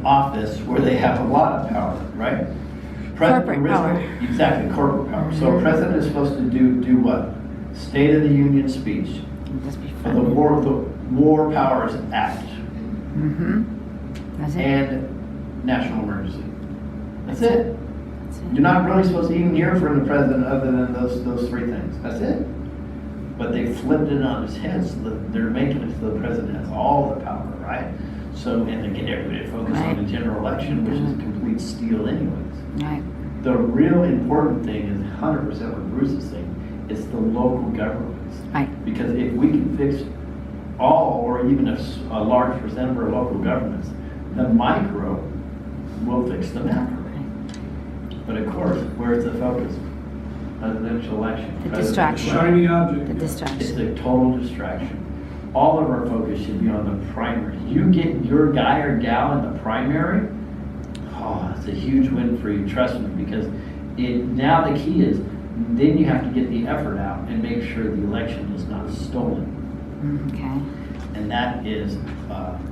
office where they have a lot of power, right? Corporate power. Exactly, corporate power. So a president is supposed to do what? State of the Union speech. Just be For the War Powers Act. That's it. And national emergency. That's it. That's it. You're not really supposed to even hear from the president other than those three things. That's it. But they flipped it on its head so that they're making it so the president has all the power, right? So, and they get everybody to focus on the general election, which is a complete steal anyways. Right. The real important thing is 100% what Bruce is saying. It's the local governments. Right. Because if we can fix all or even a large percent of our local governments, the micro will fix the macro. But of course, where's the focus? Presidential election. The distraction. Shiny object. The It's distraction. a total distraction. All of our focus should be on the primary. You get your guy or gal in the primary, oh, it's a huge win for you, trust me, because now the key is, then you have to get the effort out and make sure the election is not stolen. Okay. And that is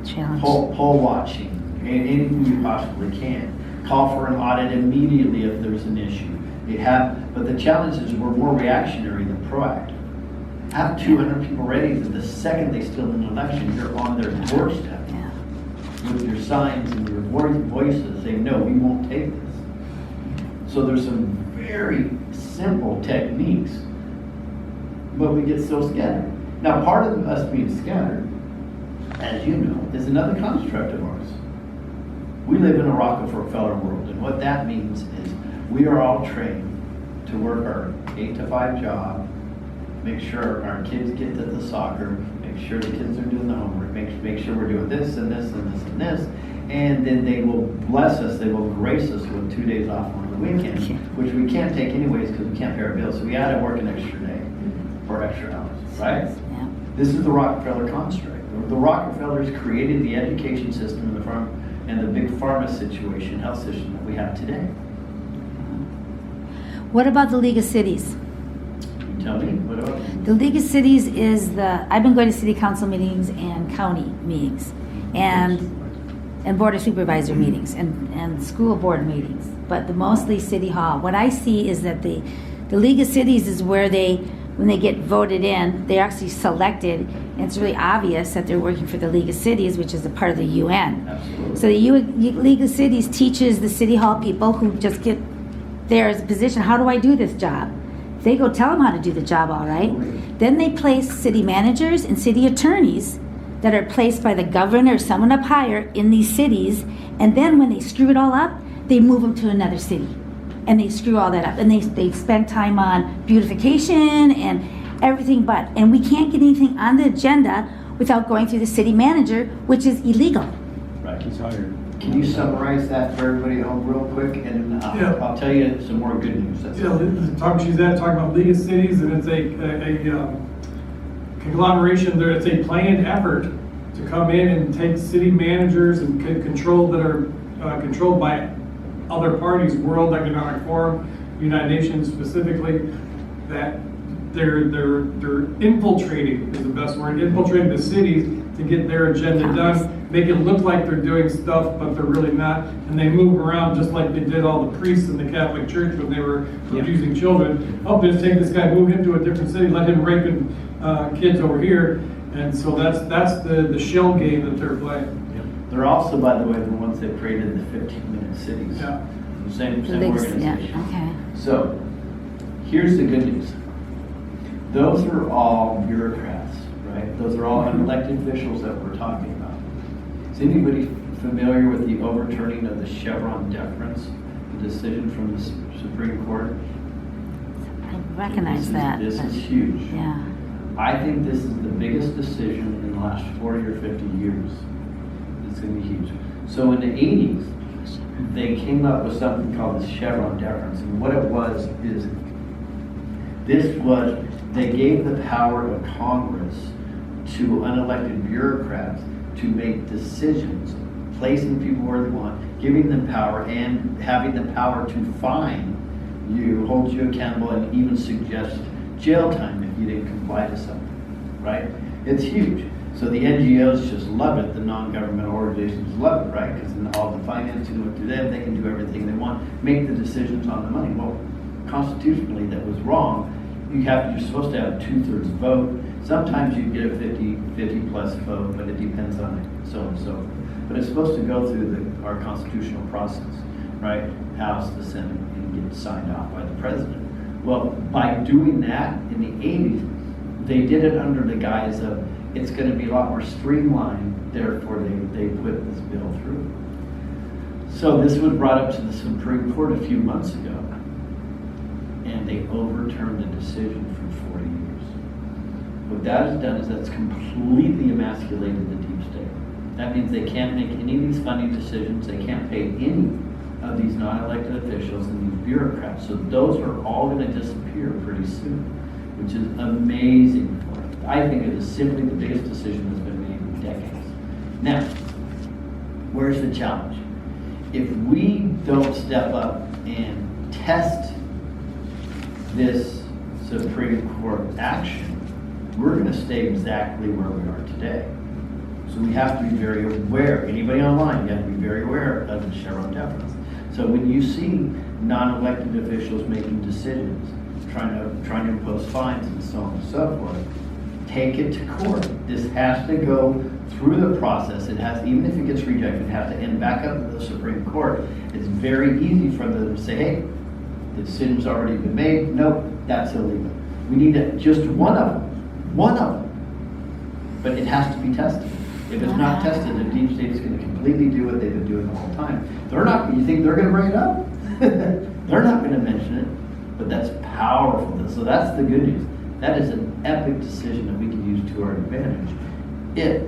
Challenge. poll watching, anything you possibly can. Call for an audit immediately if there's an issue. But the challenge is we're more reactionary than proactive. Have 200 people ready that the second they steal an election, you're on their doorstep Yeah. with your signs and your voices saying, no, we won't take this. So there's some very simple techniques, but we get so scattered. Now, part of us being scattered, as you know, is another construct of ours. We live in a Rockefeller world, and what that means is we are all trained to work our 8 to 5 job, make sure our kids get to the soccer, make sure the kids are doing the homework, make sure we're doing this and this and this and this, and then they will bless us, they will grace us with 2 days off on the weekend, which we can't take anyways because we can't pay our bills, so we had to work an extra day or extra hours, right? Yeah. This is the Rockefeller construct. The Rockefellers created the education system and the big pharma situation, health system that we have today. What about the League of Cities? You tell me, what else? The League of Cities is I've been going to city council meetings and county meetings and board of supervisor meetings and school board meetings, but mostly city hall. What I see is that the League of Cities is where when they get voted in, they're actually selected, and it's really obvious that they're working for the League of Cities, which is a part of the UN. Absolutely. So the League of Cities teaches the city hall people who just get there as a position, how do I do this job? They go tell them how to do the job, all right. Then they place city managers and city attorneys that are placed by the governor or someone up higher in these cities, and then when they screw it all up, they move them to another city. And they screw all that up. And they spend time on beautification and everything but. And we can't get anything on the agenda without going through the city manager, which is illegal. Right, he's hired. Can you summarize that for everybody at home real quick? And Yeah. I'll tell you some more good news. That's Yeah, she's talking about League of Cities, and it's a conglomeration there. It's a planned effort to come in and take city managers and control that are controlled by other parties, World Economic Forum, United Nations specifically, that they're infiltrating is the best word, infiltrating the cities to get their agenda done, make it look like they're doing stuff, but they're really not, and they move around just like they did all the priests in the Catholic Church when they were abusing children. Oh, just take this guy, move him to a different city, let him raping kids over here, and so that's the shell game that they're playing. They're also, by the way, the ones that created the 15-minute cities. Yeah. Same Yeah, organization. okay. So, here's the good news. Those are all bureaucrats, right? Those are all unelected officials that we're talking about. Is anybody familiar with the overturning of the Chevron deference, the decision from the Supreme Court? I recognize that. This but- is huge. Yeah. I think this is the biggest decision in the last 40 or 50 years. It's going to be huge. So in the 80s, they came up with something called the Chevron deference. And what it was is, they gave the power of Congress to unelected bureaucrats to make decisions, placing people where they want, giving them power, and having the power to fine you, hold you accountable, and even suggest jail time if you didn't comply to something, right? It's huge. So the NGOs just love it, the non-governmental organizations love it, right? Because all the everything's gonna go through them, they can do everything they want, make the decisions on the money. Well, constitutionally, that was wrong. You're supposed to have a 2/3 vote. Sometimes you get a 50 plus vote, but it depends on so and so. But it's supposed to go through our constitutional process, right? House, the Senate, and get signed off by the president. Well, by doing that in the 80s, they did it under the guise of it's going to be a lot more streamlined, therefore they put this bill through. So this was brought up to the Supreme Court a few months ago, and they overturned the decision from 40 years. What that has done is that's completely emasculated the deep state. That means they can't make any of these funding decisions, they can't pay any of these non-elected officials and these bureaucrats. So those are all going to disappear pretty soon, which is amazing for us. I think it is simply the biggest decision that's been made in decades. Now, where's the challenge? If we don't step up and test this Supreme Court action, we're going to stay exactly where we are today. So we have to be very aware. Anybody online, you have to be very aware of the Chevron deference. So when you see non-elected officials making decisions, trying to impose fines and so on and so forth, take it to court. This has to go through the process. It has, even if it gets rejected, it has to end back up to the Supreme Court. It's very easy for them to say, hey, the decision's already been made. Nope, that's illegal. We need just one of them. But it has to be tested. If it's not tested, the deep state is going to completely do what they've been doing the whole time. You think they're going to bring it up? They're not going to mention it, but that's powerful. So that's the good news. That is an epic decision that we can use to our advantage if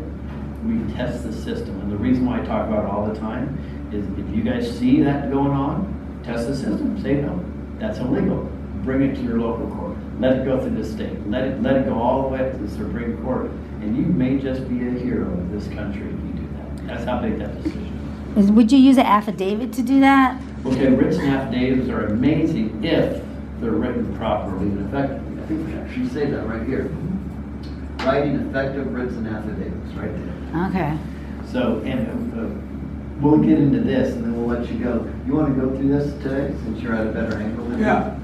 we test the system. And the reason why I talk about it all the time is if you guys see that going on, test the system. Say no, that's illegal. Bring it to your local court. Let it go through the state. Let it go all the way up to the Supreme Court. And you may just be a hero of this country if you do that. That's how big that decision is. Would you use an affidavit to do that? Okay, written affidavits are amazing if they're written properly and effectively. I think we actually say that right here. Writing effective written affidavits, right there. Okay. So, and we'll get into this and then we'll let you go. You want to go through this today since you're at a better angle than me? Yeah.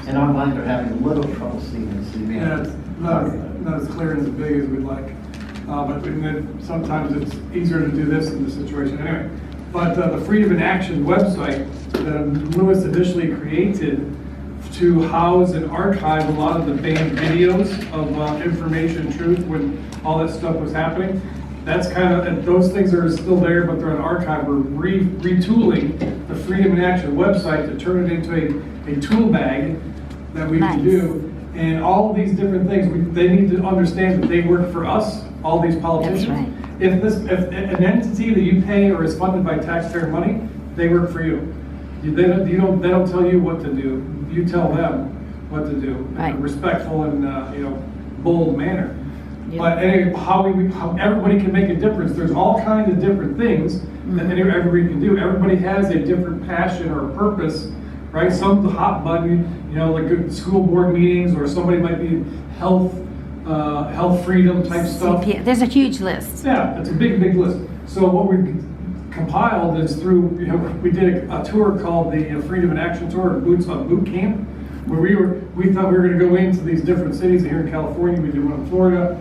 And online they're having a little trouble seeing this. Yeah, it's not as clear and as big as we'd like. But sometimes it's easier to do this in this situation anyway. But the Freedom in Action website that Lewis initially created to house and archive a lot of the banned videos of information truth when all that stuff was happening. That's kind of, and those things are still there, but they're on archive. We're retooling the Freedom in Action website to turn it into a tool bag that we can do. And all of these different things, they need to understand that they work for us, all these politicians. That's right. If an entity that you pay or is funded by taxpayer money, they work for you. They don't tell you what to do. You tell them what to do in a respectful and bold manner. Yep. But anyway, how everybody can make a difference. There's all kinds of different things that everybody can do. Everybody has a different passion or purpose, right? Some the hot button, like good school board meetings, or somebody might be health freedom type stuff. There's a huge list. Yeah, it's a big list. So what we compiled is through, we did a tour called the Freedom in Action Tour, Boots on Boot Camp, where we thought we were going to go into these different cities. Here in California, we did one in Florida,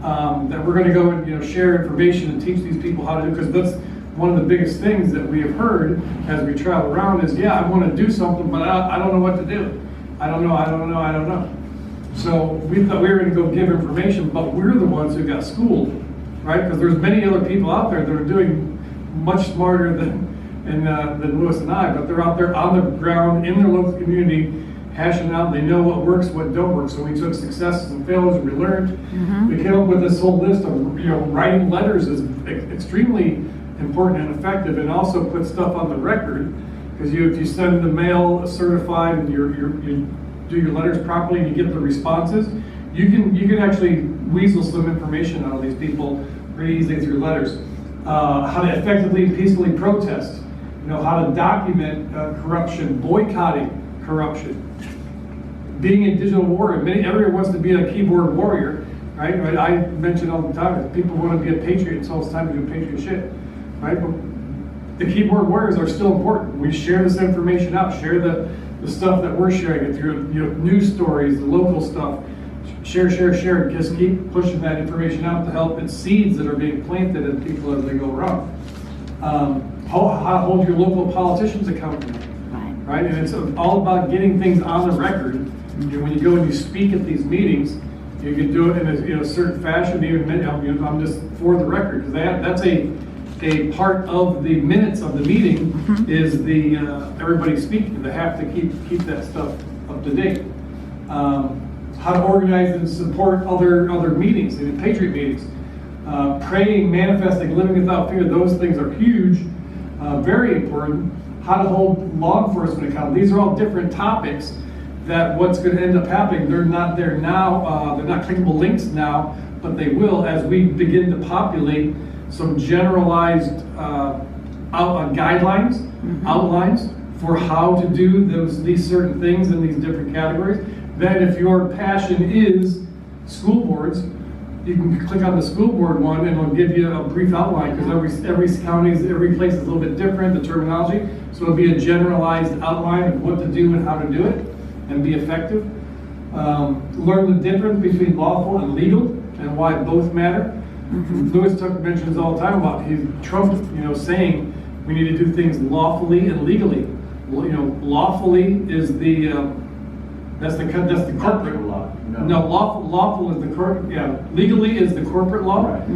that we're going to go and share information and teach these people how to do, because that's one of the biggest things that we have heard as we travel around is, I want to do something, but I don't know what to do. I don't know. So we thought we were going to go give information, but we're the ones who got schooled, right? Because there's many other people out there that are doing much smarter than Lewis and I, but they're out there on the ground in their local community, hashing out. They know what works, what don't work. So we took successes and failures, and we learned. We came up with this whole list of writing letters is extremely important and effective, and also put stuff on the record, because if you send the mail certified and you do your letters properly and you get the responses, you can actually weasel some information out of these people pretty easily through letters. How to effectively and peacefully protest, how to document corruption, boycotting corruption, being in digital warrior. Everyone wants to be a keyboard warrior, right? I mention all the time, if people want to be a patriot, so it's time to do patriot shit, right? But the keyboard warriors are still important. We share this information out, share the stuff that we're sharing it through, news stories, the local stuff. Share, and just keep pushing that information out to help. It's seeds that are being planted in people as they go around. How to hold your local politicians accountable, right? And it's all about getting things on the record. When you go and you speak at these meetings, you can do it in a certain fashion. Even I'm just for the record, because that's a part of the minutes of the meeting is the everybody speaking. They have to keep that stuff up to date. How to organize and support other meetings, patriot meetings. Praying, manifesting, living without fear, those things are huge, very important. How to hold law enforcement accountable. These are all different topics that what's going to end up happening. They're not there now, they're not clickable links now, but they will as we begin to populate some generalized guidelines, outlines for how to do these certain things in these different categories. Then if your passion is school boards, you can click on the school board one and it'll give you a brief outline, because every county, every place is a little bit different, the terminology. So it'll be a generalized outline of what to do and how to do it and be effective. Learn the difference between lawful and legal and why both matter. Lewis Tucker mentions all the time about Trump, saying we need to do things lawfully and legally. Lawfully is that's the corporate law. No, lawful is the corporate. Yeah, legally is the corporate law. Right.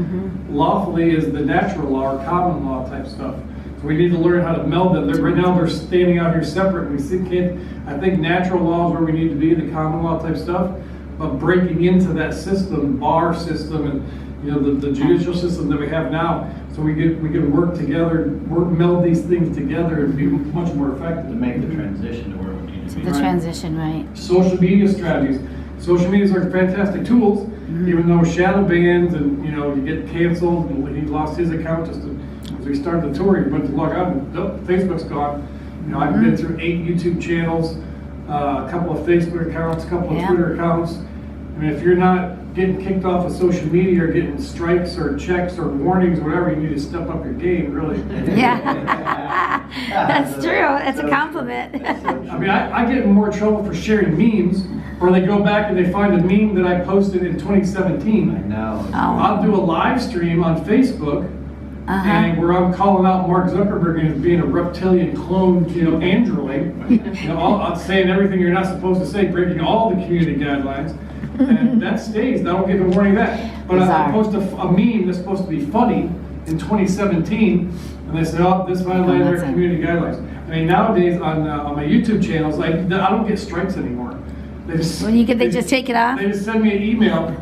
Lawfully is the natural law or common law type stuff. So we need to learn how to meld them. Right now they're standing out here separate. I think natural law is where we need to be, the common law type stuff. But breaking into that system, bar system, and the judicial system that we have now, so we can work together, meld these things together and be much more effective. To make the transition to where we need to be. The transition, right. Social media strategies. Social medias are fantastic tools, even though shadow bans and you get canceled. And he lost his account just as we started the tour. He went to log out and Facebook's gone. I've been through 8 YouTube channels, a couple of Facebook accounts, a couple of Twitter accounts. I mean, if you're not getting kicked off of social media or getting strikes or checks or warnings or whatever, you need to step up your game, really. Yeah, that's true. That's a compliment. I mean, I get in more trouble for sharing memes, or they go back and they find a meme that I posted in 2017. I know. I'll do a live stream on Facebook, and where I'm calling out Mark Zuckerberg as being a reptilian clone, android. I'm saying everything you're not supposed to say, breaking all the community guidelines. And that stays. I don't get a warning back. But I post a meme that's supposed to be funny in 2017, and they say, "Oh, this violated our community guidelines." I mean, nowadays on my YouTube channels, I don't get strikes anymore. They just take it off. They just send me an email.